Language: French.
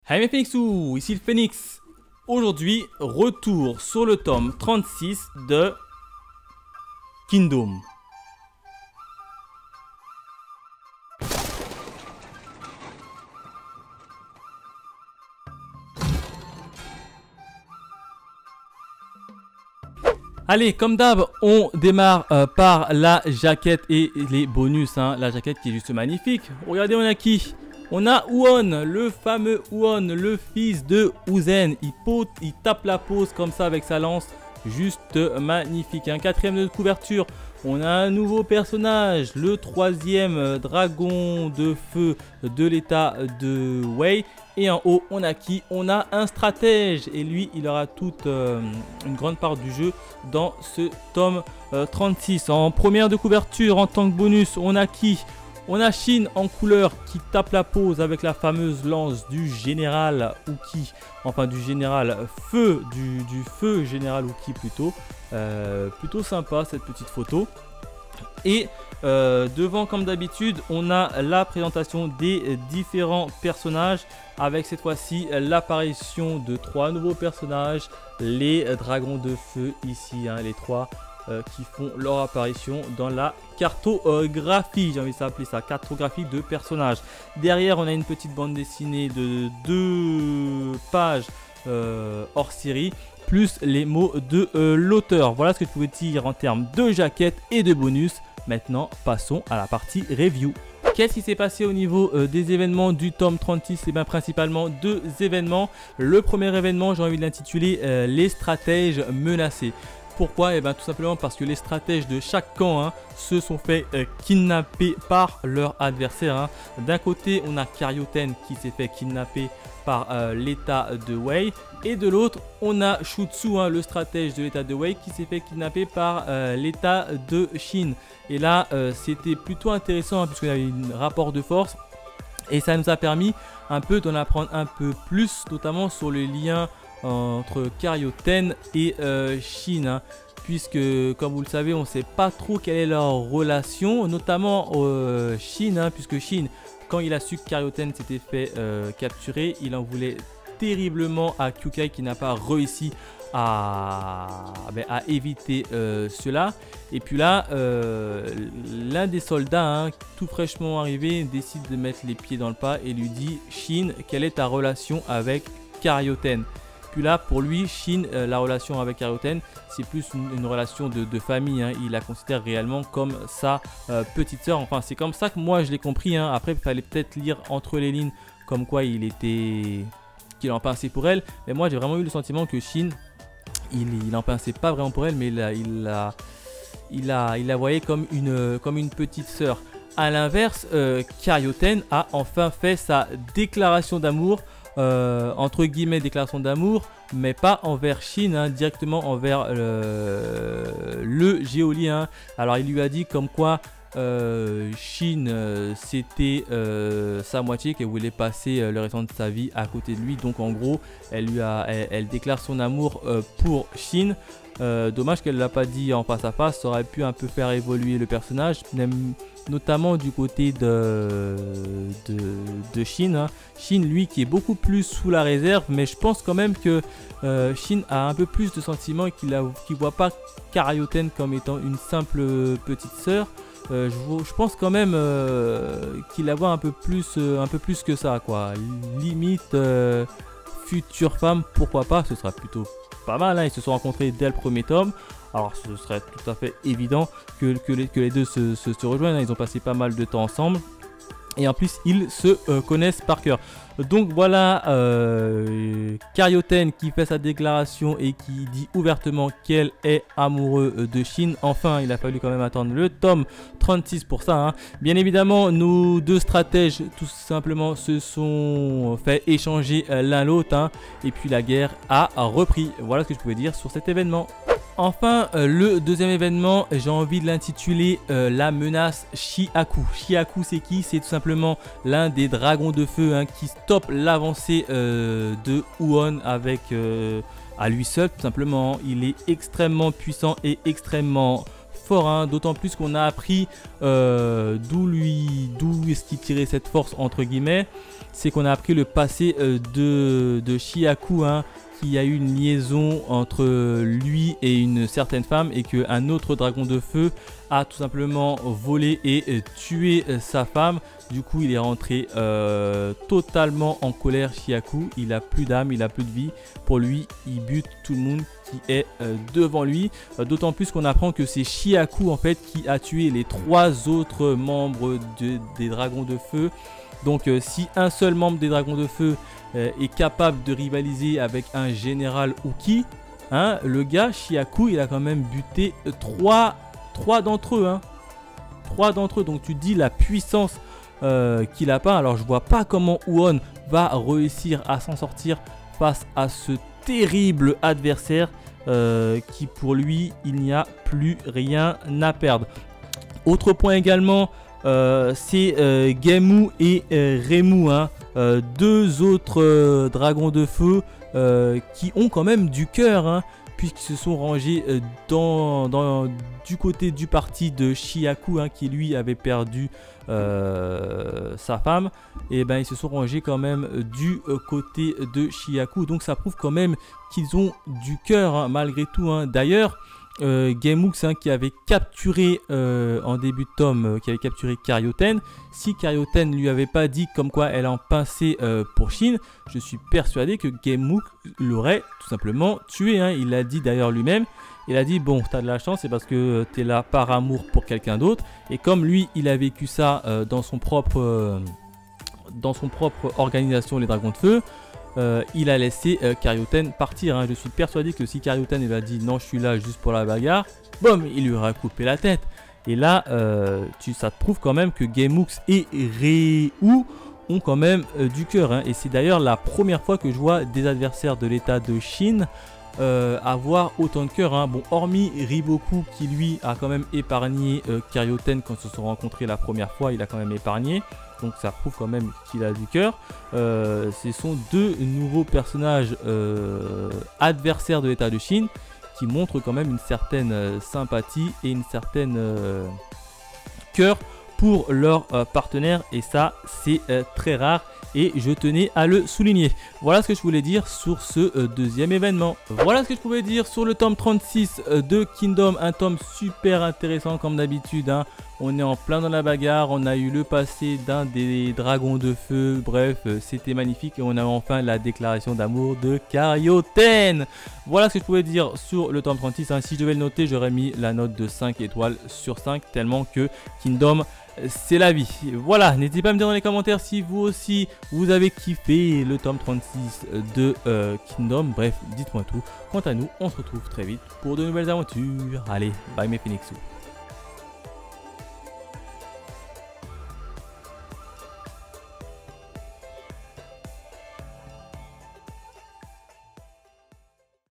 Hey mes Phoenixous, ici le Phoenix. Aujourd'hui, retour sur le tome 36 de Kingdom. Allez, comme d'hab, on démarre par la jaquette et les bonus. La jaquette qui est juste magnifique. Regardez, on a qui? On a Huon, le fameux Huon, le fils de Uzen. Il tape la pose comme ça avec sa lance. Juste magnifique. Quatrième de couverture, on a un nouveau personnage, le troisième dragon de feu de l'état de Wei. Et en haut, on a qui? On a un stratège. Et lui, il aura toute une grande part du jeu dans ce tome 36. En première de couverture, en tant que bonus, on a qui? On a Shin en couleur qui tape la pose avec la fameuse lance du général Uki. Enfin du général feu, du feu général Uki plutôt. Plutôt sympa cette petite photo. Et devant comme d'habitude on a la présentation des différents personnages. Avec cette fois-ci l'apparition de 3 nouveaux personnages. Les dragons de feu ici, les 3. Qui font leur apparition dans la cartographie, j'ai envie de s'appeler ça, cartographie de personnages. Derrière, on a une petite bande dessinée de 2 pages hors série, plus les mots de l'auteur. Voilà ce que je pouvais dire en termes de jaquette et de bonus. Maintenant, passons à la partie review. Qu'est-ce qui s'est passé au niveau des événements du tome 36? Et bien principalement 2 événements. Le premier événement, j'ai envie de l'intituler les stratèges menacés. Pourquoi? Et bien tout simplement parce que les stratèges de chaque camp se sont fait kidnapper par leur adversaire. D'un côté, on a Karyoten qui s'est fait kidnapper par l'état de Wei. Et de l'autre, on a Shutsu, le stratège de l'état de Wei, qui s'est fait kidnapper par l'état de Shin. Et là, c'était plutôt intéressant puisqu'on avait un rapport de force. Et ça nous a permis un peu d'en apprendre un peu plus, notamment sur le lien entre Karyoten et Shin, puisque comme vous le savez on ne sait pas trop quelle est leur relation, notamment Shin, puisque Shin, quand il a su que Karyoten s'était fait capturer, il en voulait terriblement à Kyukai qui n'a pas réussi à éviter cela. Et puis là l'un des soldats tout fraîchement arrivé décide de mettre les pieds dans le pas et lui dit: Shin, quelle est ta relation avec Karyoten? Puis là, pour lui, Shin, la relation avec Karyoten, c'est plus une relation de famille. Il la considère réellement comme sa petite sœur. Enfin, c'est comme ça que moi, je l'ai compris. Après, il fallait peut-être lire entre les lignes comme quoi qu'il en pensait pour elle. Mais moi, j'ai vraiment eu le sentiment que Shin, il n'en pensait pas vraiment pour elle, mais il la voyait comme une petite sœur. A l'inverse, Karyoten a enfin fait sa déclaration d'amour. Entre guillemets déclaration d'amour, mais pas envers Shin, directement envers le geôlier. Alors il lui a dit comme quoi Shin c'était sa moitié, qu'elle voulait passer le restant de sa vie à côté de lui. Donc en gros elle déclare son amour pour Shin. Dommage qu'elle ne l'a pas dit en face à face, ça aurait pu un peu faire évoluer le personnage, notamment du côté de Shin. Shin, lui, qui est beaucoup plus sous la réserve, mais je pense quand même que Shin a un peu plus de sentiments et qu'il ne voit pas Karyoten comme étant une simple petite sœur. Je pense quand même qu'il la voit un peu plus que ça, quoi. Limite future femme, pourquoi pas, ce sera plutôt pas mal. Ils se sont rencontrés dès le premier tome. Alors ce serait tout à fait évident que les deux se rejoignent. Ils ont passé pas mal de temps ensemble. Et en plus ils se connaissent par cœur. Donc voilà, Karyoten qui fait sa déclaration et qui dit ouvertement qu'elle est amoureuse de Shin. Enfin, il a fallu quand même attendre le tome 36 pour ça. Bien évidemment, nos 2 stratèges tout simplement se sont fait échanger l'un l'autre. Et puis la guerre a repris. Voilà ce que je pouvais dire sur cet événement. Enfin, le deuxième événement, j'ai envie de l'intituler la menace Chihaku. Chihaku, c'est qui? C'est tout simplement l'un des dragons de feu qui stoppe l'avancée de Huon avec à lui seul. Tout simplement, il est extrêmement puissant et extrêmement fort, d'autant plus qu'on a appris d'où est-ce qu'il tirait cette force entre guillemets. c'est qu'on a appris le passé de Chihaku, hein, qu'il y a eu une liaison entre lui et une certaine femme et qu'un autre dragon de feu a tout simplement volé et tué sa femme. Du coup, il est rentré totalement en colère, Chihaku. Il a plus d'âme, il a plus de vie. Pour lui, il bute tout le monde qui est devant lui. D'autant plus qu'on apprend que c'est Chihaku en fait qui a tué les 3 autres membres des dragons de feu. Donc si un seul membre des dragons de feu est capable de rivaliser avec un général Uki, hein, le gars Chihaku, il a quand même buté 3 d'entre eux, hein. 3 d'entre eux, donc tu dis la puissance qu'il a pas. Alors je vois pas comment Uon va réussir à s'en sortir face à ce terrible adversaire qui pour lui il n'y a plus rien à perdre. Autre point également, c'est Genmu et Reimu, hein, 2 autres dragons de feu qui ont quand même du cœur, hein, puisqu'ils se sont rangés du côté du parti de Chihaku, hein, qui lui avait perdu sa femme. Et ben ils se sont rangés quand même du côté de Chihaku, donc ça prouve quand même qu'ils ont du cœur, hein, malgré tout, hein. D'ailleurs Genmu, hein, qui avait capturé en début de tome, qui avait capturé Karyoten. Si Karyoten lui avait pas dit comme quoi elle en pinçait pour Shin, je suis persuadé que Genmu l'aurait tout simplement tué, hein. Il l'a dit d'ailleurs lui-même. Il a dit bon, t'as de la chance, c'est parce que t'es là par amour pour quelqu'un d'autre. Et comme lui, il a vécu ça dans son propre organisation, les dragons de feu. Il a laissé Karyoten partir, hein. Je suis persuadé que si Karyoten il a dit non, je suis là juste pour la bagarre, boum, il lui aura coupé la tête. Et là, ça te prouve quand même que Genmu et Reimu ont quand même du cœur, hein. Et c'est d'ailleurs la première fois que je vois des adversaires de l'état de Shin avoir autant de cœur, hein. Bon, hormis Riboku qui lui a quand même épargné Karyoten quand ils se sont rencontrés la première fois, il a quand même épargné. Donc ça prouve quand même qu'il a du cœur. Ce sont 2 nouveaux personnages adversaires de l'état de Shin qui montrent quand même une certaine sympathie et une certaine cœur pour leur partenaire. Et ça, c'est très rare. Et je tenais à le souligner. Voilà ce que je voulais dire sur ce deuxième événement. Voilà ce que je pouvais dire sur le tome 36 de Kingdom. Un tome super intéressant comme d'habitude, hein. On est en plein dans la bagarre. On a eu le passé d'un des dragons de feu. Bref, c'était magnifique. Et on a enfin la déclaration d'amour de Karyoten. Voilà ce que je pouvais dire sur le tome 36, hein. Si je devais le noter, j'aurais mis la note de 5 étoiles sur 5. Tellement que Kingdom, c'est la vie. Voilà, n'hésitez pas à me dire dans les commentaires si vous aussi vous avez kiffé le tome 36 de Kingdom. Bref, dites-moi tout. Quant à nous, on se retrouve très vite pour de nouvelles aventures. Allez, bye mes Phoenixous.